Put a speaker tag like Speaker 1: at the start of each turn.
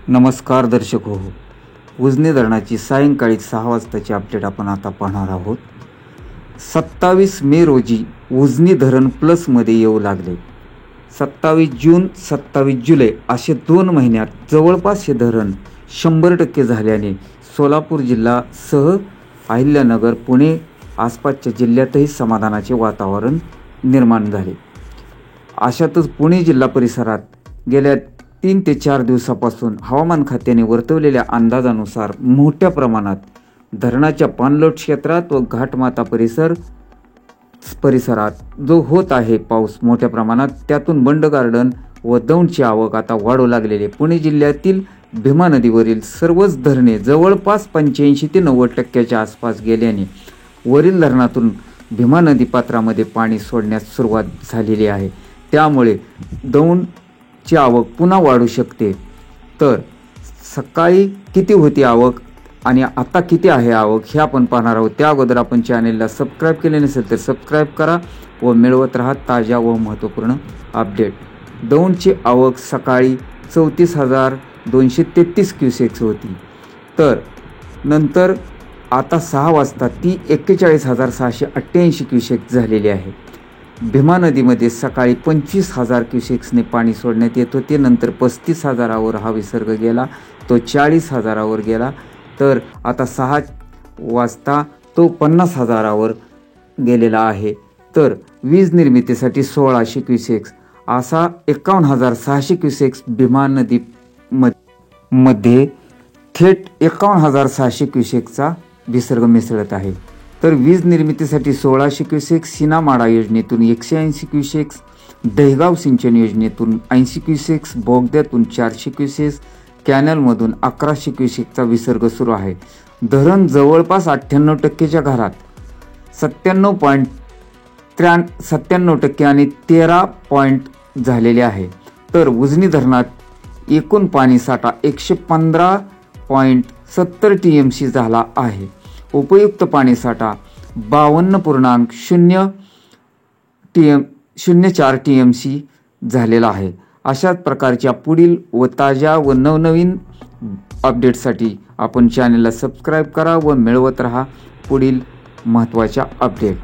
Speaker 1: नमस्कार दर्शक हो, उजनी धरणाची सायंकाळी 6 वाजताची अपडेट आपण आता पाहणार आहोत। 27 मे रोजी उजनी धरण प्लसमध्ये येऊ लागले। 27 जून 27 जुलै असे 2 महिन्यात जवळपास हे धरण 100% झाल्याने सोलापूर जिल्ह्यासह अहिल्यानगर, पुणे आसपासच्या जिल्ह्यातही समाधानाचे वातावरण निर्माण झाले। अशातच पुणे जिल्हा परिसरात गेल्या 3 ते 4 दिवसापासून हवामान खात्याने वर्तवलेल्या अंदाजानुसार मोठ्या प्रमाणात धरणाच्या पाणलोट क्षेत्रात व घाटमाथा परिसरात जो होत आहे पाऊस मोठ्या प्रमाणात, त्यातून बंड गार्डन व दौंडची आवक आता वाढू लागलेली। पुणे जिल्ह्यातील भीमा नदीवरील सर्वच धरणे जवळपास 85 ते 90% आसपास गेल्याने वरील धरणातून भीमा नदी पात्रामध्ये पाणी सोडण्यास सुरुवात झालेली आहे। त्यामुळे दौंडची आवक पुन्हा वाढू शकते। तर सकाळी किती होती आवक आणि आता किती आहे आवक हे आपण पाहणार आहोत। त्या अगोदर आपण चॅनेलला सबस्क्राईब केले नसेल तर सबस्क्राईब करा व मिळवत राहा ताज्या व महत्त्वपूर्ण अपडेट। दौंडची आवक सकाळी 34,233 क्युसेक्स होती, तर नंतर आता 6 वाजता ती 41,688 क्युसेक्स झालेली आहे। भीमा नदीमध्ये सकाळी 25,000 क्युसेक्सने पाणी सोडण्यात येत होते, नंतर 35,000वर हा विसर्ग गेला, तो 40,000वर गेला, तर आता 6 वाजता तो 50,000वर गेलेला आहे। तर वीज निर्मितीसाठी 1,600 क्युसेक्स असा 51,600 क्युसेक्स भीमा नदी मध्ये थेट 51,600 क्युसेक्सचा विसर्ग मिसळत आहे। तर वीज निर्मितीसाठी 1,600 क्युसेक्स, सीनामाडा योजनेतून 180 क्युसेक्स, दहेगाव सिंचन योजनेतून 80 क्युसेक्स, बोगद्यातून 400 क्युसेक्स, कॅनलमधून 1100 क्युसेक्सचा विसर्ग सुरू आहे। धरण जवळपास 98%च्या घरात 97.93% आणि 13 पॉईंट झालेले आहे। तर उजनी धरणात एकूण पाणीसाठा 115.70 TMC झाला आहे। उपयुक्त पाणीसाठा 52.04 TMC झालेला आहे। अशाच प्रकारच्या पुढील व ताज्या व नवनवीन अपडेटसाठी आपण चॅनलला सबस्क्राईब करा व मिळवत राहा पुढील महत्त्वाच्या अपडेट।